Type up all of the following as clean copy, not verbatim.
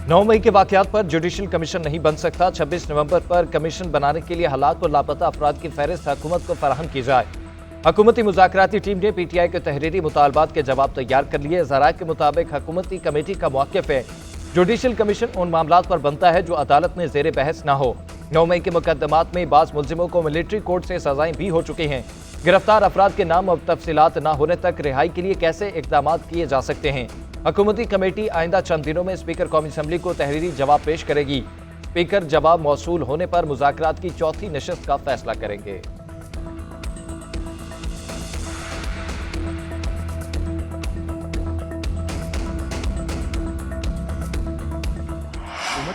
9 मई के वाकयात पर judicial commission नहीं बन सकता। 26 नवंबर पर कमीशन बनाने के लिए हलाक और लापता अफराद की फहरिस्त हुकूमत को फराहम की जाए। हुकूमती मुज़ाकराती टीम ने PTI के तहरीरी मुतालबात के जवाब तैयार कर लिए। ज़राए के मुताबिक हुकूमती कमेटी का मौक़िफ़ है जुडिशल कमीशन उन मामलात पर बनता है जो अदालत में ज़ेर बहस न हो। 9 मई के मुकदमात में बाज़ मुल्ज़िमों को मिलिट्री कोर्ट से सजाएं भी हो चुकी हैं। गिरफ्तार अफराद के नाम और तफसीलात न होने तक रिहाई के लिए कैसे इक़दाम किए जा सकते हैं। हुकूमती कमेटी आइंदा चंद दिनों में स्पीकर कौमी असम्बली को तहरीरी जवाब पेश करेगी। स्पीकर जवाब मौसूल होने पर मुज़ाकरात की चौथी नशिस्त का फैसला करेंगे।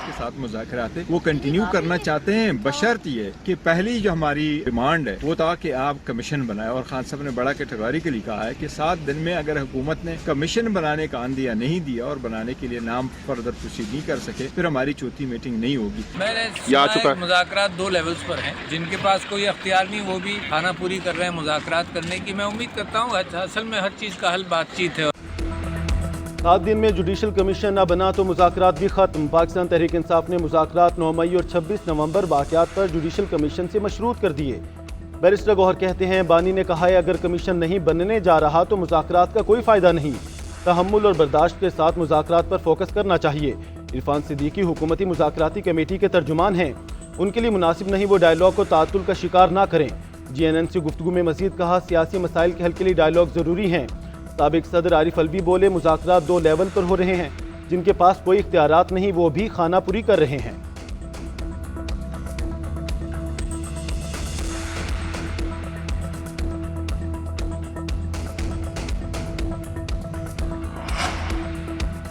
के साथ मुज़ाकरात वो कंटिन्यू करना चाहते हैं, बशर्त ये कि पहली जो हमारी डिमांड है वो था कि आप कमीशन बनाए। और खान साहब ने बड़ा कैटेगोरिकली कहा है कि 7 दिन में अगर हुकूमत ने कमीशन बनाने का आंदिया नहीं दिया और बनाने के लिए नाम फर्दर प्रोसीड नहीं कर सके, फिर हमारी चौथी मीटिंग नहीं होगी। मैंने मुज़ाकरात 2 लेवल्स पर हैं। जिनके पास कोई अख्तियार नहीं वो भी खाना पूरी कर रहे हैं मुज़ाकरात करने की। मैं उम्मीद करता हूँ असल में हर चीज़ का हल बातचीत है। 7 दिन में जुडिशल कमीशन न बना तो मुज़ाकरात भी खत्म। पाकिस्तान तहरीक इंसाफ ने मुज़ाकरात 9 मई और 26 नवंबर वाक़यात पर जुडिशल कमीशन से मशरूत कर दिए। बैरिस्टर गौहर कहते हैं, बानी ने कहा है अगर कमीशन नहीं बनने जा रहा तो मुज़ाकरात का कोई फ़ायदा नहीं। तहम्मुल और बर्दाश्त के साथ मुज़ाकरात पर फोकस करना चाहिए। इरफान सिद्दीकी हुकूमती मुज़ाकराती कमेटी के तर्जुमान हैं, उनके लिए मुनासिब नहीं वो डायलॉग को तातुल का शिकार ना करें। GNN से गुफ्तगू में मज़ीद कहा, सियासी मसाइल के हल के लिए डायलॉग ज़रूरी हैं। साबिक सदर आरिफ अलवी बोले, मुज़ाकरात 2 लेवल पर हो रहे हैं। जिनके पास कोई इख्तियारात नहीं वो भी खानापुरी कर रहे हैं।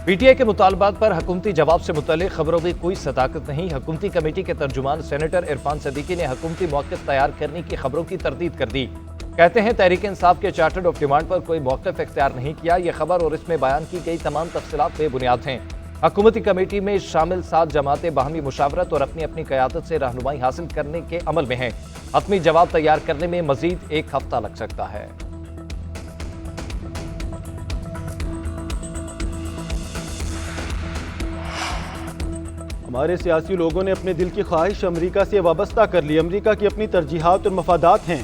PTI के मुतालबात पर हुकूमती जवाब से मुतल्लिक़ खबरों की कोई सदाकत नहीं। हुकूमती कमेटी के तर्जुमान सेनेटर इरफान सिद्दीकी ने हुकूमती मौक़िफ़ तैयार करने की खबरों की तरदीद कर दी। कहते हैं तहरीक इंसाफ के चार्टर्ड ऑफ डिमांड पर कोई मौक़िफ़ इख्तियार नहीं किया। यह खबर और इसमें बयान की गई तमाम तफसीलात बेबुनियाद हैं। हुकूमती कमेटी में शामिल 7 जमातें बाहमी मुशावरत और अपनी अपनी क़यादत से रहनुमाई हासिल करने के अमल में हैं। हतमी जवाब तैयार करने में मज़ीद 1 हफ्ता लग सकता है। हमारे सियासी लोगों ने अपने दिल की ख्वाहिश अमेरिका से वाबस्ता कर ली। अमेरिका की अपनी तरजीहात और मफादात हैं।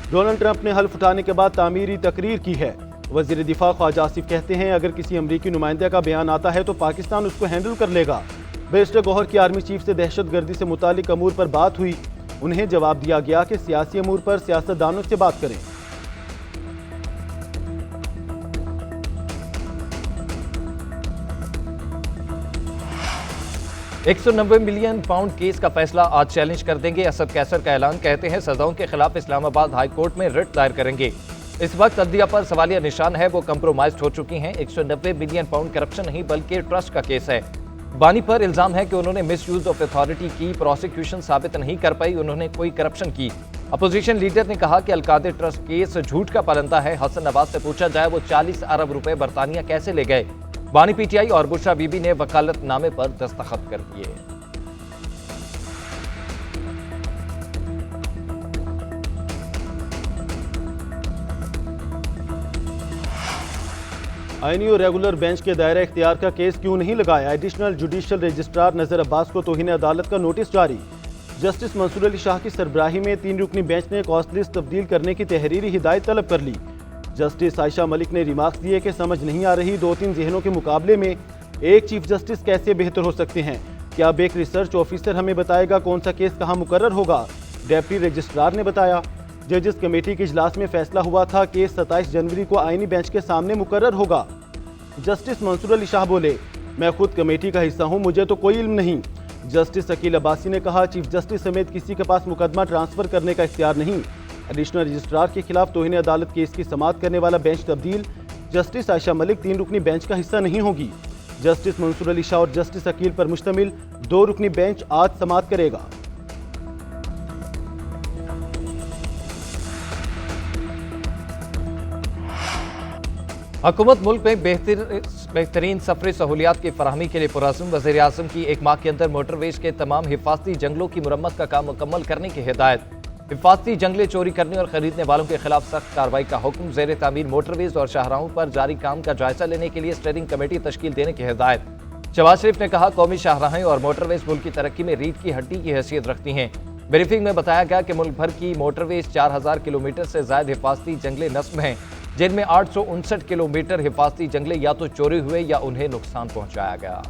डोनाल्ड ट्रंप ने हल्फ उठाने के बाद तामीरी तकरीर की है। वज़ीर दिफा ख्वाजा आसिफ कहते हैं, अगर किसी अमरीकी नुमाइंदे का बयान आता है तो पाकिस्तान उसको हैंडल कर लेगा। बैरिस्टर गौहर की आर्मी चीफ से दहशतगर्दी से मुतालिक अमूर पर बात हुई। उन्हें जवाब दिया गया कि सियासी अमूर पर सियासतदानों से बात करें। 190 मिलियन पाउंड केस का फैसला आज चैलेंज कर देंगे। असद कैसर का ऐलान। कहते हैं सजाओं के खिलाफ इस्लामाबाद हाई कोर्ट में रिट दायर करेंगे। इस वक्त अदलिया पर सवालिया निशान है, वो कंप्रोमाइज हो चुकी हैं। 190 मिलियन पाउंड करप्शन नहीं बल्कि ट्रस्ट का केस है। बानी पर इल्जाम है कि उन्होंने मिस यूज ऑफ अथॉरिटी की। प्रोसिक्यूशन साबित नहीं कर पाई उन्होंने कोई करप्शन की। अपोजिशन लीडर ने कहा कि अलकादर ट्रस्ट केस झूठ का परंदा है। हसन नवाज से पूछा जाए वो 40 अरब रुपए बरतानिया कैसे ले गए। बानी PTI और बुशरा बीबी ने वकालतनामे पर दस्तखत कर दिए। आईनी और रेगुलर बेंच के दायरा इख्तियार का केस क्यों नहीं लगाया। एडिशनल जुडिशल रजिस्ट्रार नजर अब्बास को तौहीन अदालत का नोटिस जारी। जस्टिस मंसूर अली शाह की सरबराही में 3 रुकनी बेंच ने कॉस्ट लिस्ट तब्दील करने की तहरीरी हिदायत तलब कर ली। जस्टिस आयशा मलिक ने रिमार्क्स दिए कि समझ नहीं आ रही 2-3 जहनों के मुकाबले में एक चीफ जस्टिस कैसे बेहतर हो सकते हैं। क्या अब एक रिसर्च ऑफिसर हमें बताएगा कौन सा केस कहाँ मुकर्रर होगा। डेप्टी रजिस्ट्रार ने बताया, जजेस कमेटी के इजलास में फैसला हुआ था केस 27 जनवरी को आईनी बेंच के सामने मुकर्रर होगा। जस्टिस मंसूर अली शाह बोले, मैं खुद कमेटी का हिस्सा हूँ, मुझे तो कोई इल्म नहीं। जस्टिस अकील अब्बासी ने कहा, चीफ जस्टिस समेत किसी के पास मुकदमा ट्रांसफर करने का इख्तियार नहीं। एडिशनल रजिस्ट्रार के खिलाफ तौहीन अदालत केस की समाअत करने वाला बेंच तब्दील। जस्टिस आयशा मलिक 3 रुकनी बेंच का हिस्सा नहीं होगी। जस्टिस मंसूर अली शाह और जस्टिस अकील पर मुश्तमिल 2 रुकनी बेंच आज समाअत करेगा। हुकूमत मुल्क में बेहतरीन सफरी सहूलियात की फराहमी के लिए पुरअज़्म। वज़ीर आज़म की 1 माह के अंदर मोटरवेज के तमाम हिफाजती जंगलों की मुरम्मत का काम मुकम्मल करने की हिदायत। हिफाजती जंगलें चोरी करने और खरीदने वालों के खिलाफ सख्त कार्रवाई का हुक्म। ज़ेर तामीर मोटरवेज और शाहराहों पर जारी काम का जायजा लेने के लिए स्टीयरिंग कमेटी तश्कील देने की हिदायत। शहबाज शरीफ ने कहा, कौमी शाहराहें और मोटरवेज मुल्क की तरक्की में रीढ़ की हड्डी की हैसियत रखती हैं। ब्रीफिंग में बताया गया कि मुल्क भर की मोटरवेज 4000 किलोमीटर से ज्यादा हिफाजती जंगले नस्म हैं, जिनमें 859 किलोमीटर हिफाजती जंगले या तो चोरी हुए या उन्हें नुकसान पहुंचाया गया।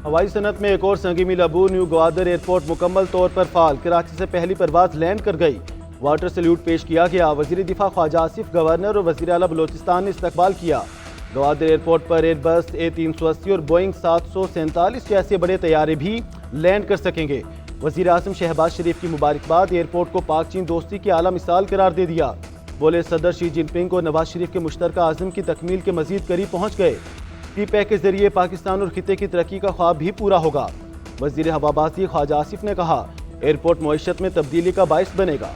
हवाई सनत में एक और संगी मिल अबू न्यू ग्वादर एयरपोर्ट मुकम्मल तौर पर फाल। कराची से पहली परवाज लैंड कर गई। वाटर सल्यूट पेश किया गया। वजीर दिफा ख्वाजा आसिफ, गवर्नर और वजीर आला बलोचिस्तान ने इस्तकबाल किया। ग्वादर एयरपोर्ट पर एयरबस A380 और बोइंग 747 जैसे बड़े तैयारे भी लैंड कर सकेंगे। वजीर आज़म शहबाज शरीफ की मुबारकबाद। एयरपोर्ट को पाक चीन दोस्ती की आला मिसाल करार दे दिया। बोले, सदर शी जिनपिंग और नवाज शरीफ के मुश्तरका आज़म की तकमील के मजीद करीब पहुँच गए। P-पैक के जरिए पाकिस्तान और खिते की तरक्की का ख्वाब भी पूरा होगा। वजीर हवाबाजी ख्वाजा आसिफ ने कहा, एयरपोर्ट मईशत में तब्दीली का बाइस बनेगा।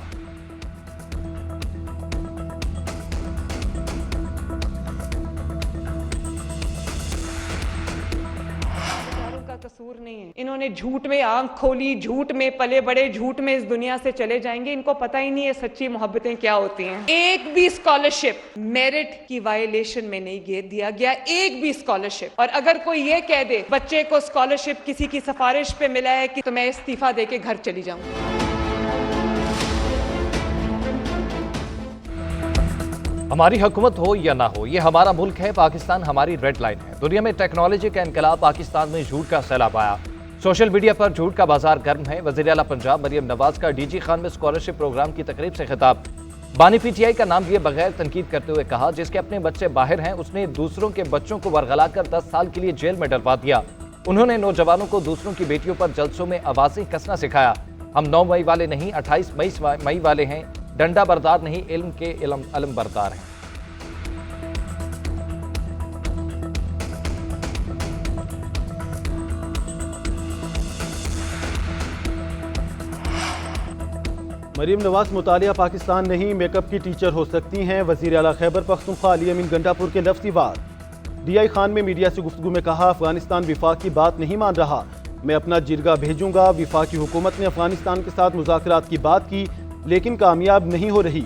कसूर नहीं है, इन्होंने झूठ में आंख खोली, झूठ में पले बड़े, झूठ में इस दुनिया से चले जाएंगे। इनको पता ही नहीं है सच्ची मोहब्बतें क्या होती हैं। एक भी स्कॉलरशिप मेरिट की वायलेशन में नहीं दिया गया, एक भी स्कॉलरशिप। और अगर कोई ये कह दे बच्चे को स्कॉलरशिप किसी की सिफारिश पे मिला है कि तो मैं इस्तीफा देके घर चली जाऊंगी। हमारी हुकूमत हो या ना हो, ये हमारा मुल्क है। पाकिस्तान हमारी रेड लाइन है। दुनिया में टेक्नोलॉजी का इनकलाब, पाकिस्तान में झूठ का सैलाब आया। सोशल मीडिया पर झूठ का बाजार गर्म है। वज़ीर आला पंजाब मरियम नवाज का DG खान में स्कॉलरशिप प्रोग्राम की तकरीब से खिताब। बानी PTI का नाम लिए बगैर तनकीद करते हुए कहा, जिसके अपने बच्चे बाहर हैं उसने दूसरों के बच्चों को वरगलाकर 10 साल के लिए जेल में डलवा दिया। उन्होंने नौजवानों को दूसरों की बेटियों पर जलसों में आवाजें कसना सिखाया। हम 9 मई वाले नहीं, 28 मई वाले हैं। डंडा बरदार नहीं, इल्म के इल्म बरदार हैं। मरीम नवाज मुतालिया पाकिस्तान नहीं, मेकअप की टीचर हो सकती हैं। वज़ीर आला खैबर पख्तूनख्वा अली अमीन गंडापुर के लफ्ज़ी वार। DI खान में मीडिया से गुफ्तगू में कहा, अफगानिस्तान विफाक की बात नहीं मान रहा, मैं अपना जिरगा भेजूंगा। विफाकी हुकूमत ने अफगानिस्तान के साथ मुज़ाकरात की बात की लेकिन कामयाब नहीं हो रही।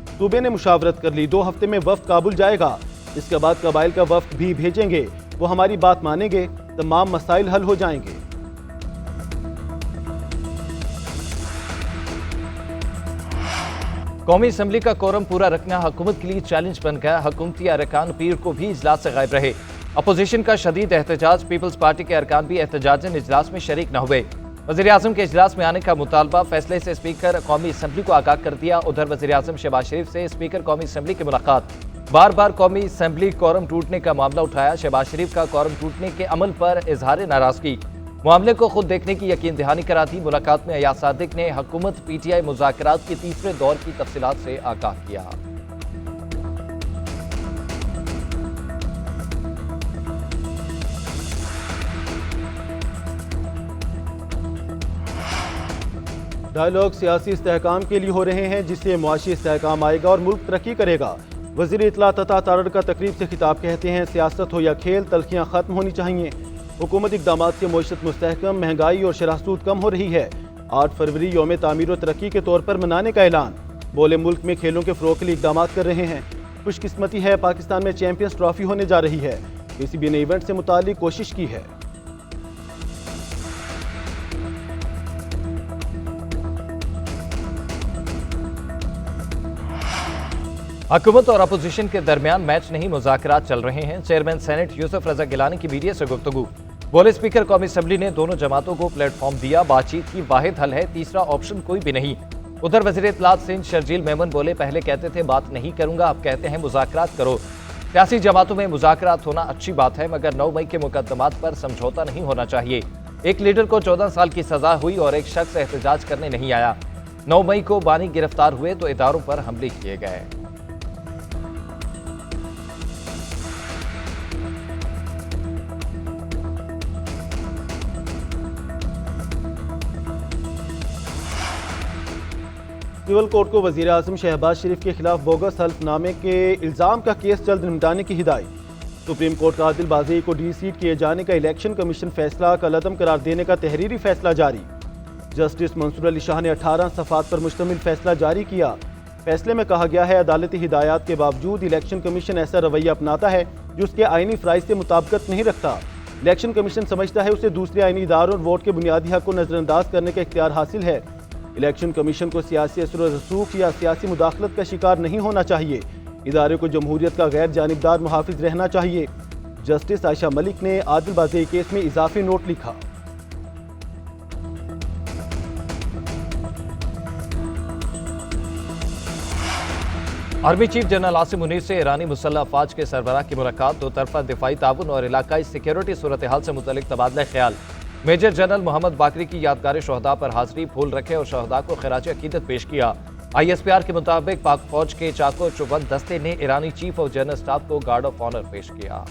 सूबे ने मुशावरत कर ली, 2 हफ्ते में वफ्द काबुल जाएगा। इसके बाद कबाइल का वफ्द भी भेजेंगे, वो हमारी बात मानेंगे, तमाम मसाइल हल हो जाएंगे। कौमी असम्बली का कोरम पूरा रखना हुकूमत के लिए चैलेंज बन गया। हुकूमती अरकान पीर को भी इजलास से गायब रहे। अपोजिशन का शदीद एहतजाज, पीपल्स पार्टी के अरकान भी एहतजाजन इजलास में शरीक न हुए। वज़ीर आज़म के इजलास में आने का मुतालबा, फैसले से स्पीकर कौमी असम्बली को आगाह कर दिया। उधर वज़ीर आज़म शहबाज शरीफ से स्पीकर कौमी असम्बली की मुलाकात। बार बार कौमी असम्बली कोरम टूटने का मामला उठाया। शहबाज शरीफ का कोरम टूटने के अमल पर इजहार नाराजगी, मामले को खुद देखने की यकीन दहानी करा दी। मुलाकात में अयाज सादिक ने हुकूमत PTI मुज़ाकरात के तीसरे दौर की तफसीलात से आगाह किया। डायलॉग सियासी इस्तेहकाम के लिए हो रहे हैं, जिससे मुआशी इस्तेहकाम आएगा और मुल्क तरक्की करेगा। वज़ीर इत्तला तथा तारड़ का तकरीब से खिताब कहते हैं, सियासत हो या खेल, तलखियाँ खत्म होनी चाहिए। हुकूमती इक़दामात से मईशत मुस्तहकम, महंगाई और शराहसूद कम हो रही है। 8 फरवरी यौम तामीर और तरक्की के तौर पर मनाने का ऐलान। बोले, मुल्क में खेलों के फ़रोग़ के लिए इक़दामात कर रहे हैं। खुशकिस्मती है पाकिस्तान में चैंपियंस ट्रॉफी होने जा रही है। PCB ने इवेंट से मुतालिक कोशिश की है। हुकूमत और अपोजिशन के दरमियान मैच नहीं, मुज़ाकरात चल रहे हैं। चेयरमैन सेनेट यूसुफ रजा गिलानी की मीडिया से गुफ्तगू। बोले, स्पीकर कौमी असम्बली ने दोनों जमातों को प्लेटफॉर्म दिया, बातचीत की वाहिद हल है, तीसरा ऑप्शन कोई भी नहीं। उधर वज़ीर इत्तलात सिंध शर्जील मेमन बोले, पहले कहते थे बात नहीं करूंगा, अब कहते हैं मुज़ाकरात करो। सियासी जमातों में मुज़ाकरात होना अच्छी बात है, मगर 9 मई के मुकदमात पर समझौता नहीं होना चाहिए। एक लीडर को 14 साल की सजा हुई और एक शख्स एहतजाज करने नहीं आया। 9 मई को बानी गिरफ्तार हुए तो इदारों पर हमले किए गए। सिविल कोर्ट को वज़ीर आज़म शहबाज शरीफ के खिलाफ बोगस हल्फनामे के इल्ज़ाम का केस जल्द निपटाने की हिदायत। सुप्रीम कोर्ट का आदिल बाज़ी को डीसीट किए जाने का इलेक्शन कमीशन फैसला कलअदम करार देने का तहरीरी फैसला जारी। जस्टिस मंसूर अली शाह ने 18 सफ़ात पर मुश्तमिल फैसला जारी किया। फैसले में कहा गया है अदालती हिदायत के बावजूद इलेक्शन कमीशन ऐसा रवैया अपनाता है जो उसके आईनी फ़राइज़ से मुताबिकत नहीं रखता। इलेक्शन कमीशन समझता है उसे दूसरे आईनी इदारों और वोट के बुनियादी हक को नज़रअंदाज करने का इख्तियार हासिल है। इलेक्शन कमीशन को सियासी असर व रसूख या सियासी मुदाखलत का शिकार नहीं होना चाहिए। इदारे को जमहूरियत का गैर जानिबदार मुहाफिज रहना चाहिए। जस्टिस आयशा मलिक ने आदिलबाजी केस में इजाफी नोट लिखा। Army chief general Asim Munir से ईरानी मुसल्लह अफवाज के सरबराह की मुलाकात, दो तरफा दिफाई ताउन और इलाकाई सिक्योरिटी सूरत हाल से मुतल्लिक तबादला ख्याल। मेजर जनरल मोहम्मद बाकरी की यादगार शहदा पर हाजिरी, फूल रखे और शहदा को खिराज अकीदत पेश किया। ISPR के मुताबिक पाक फौज के चाको चुबंद दस्ते ने ईरानी चीफ ऑफ जनरल स्टाफ को गार्ड ऑफ ऑनर पेश किया।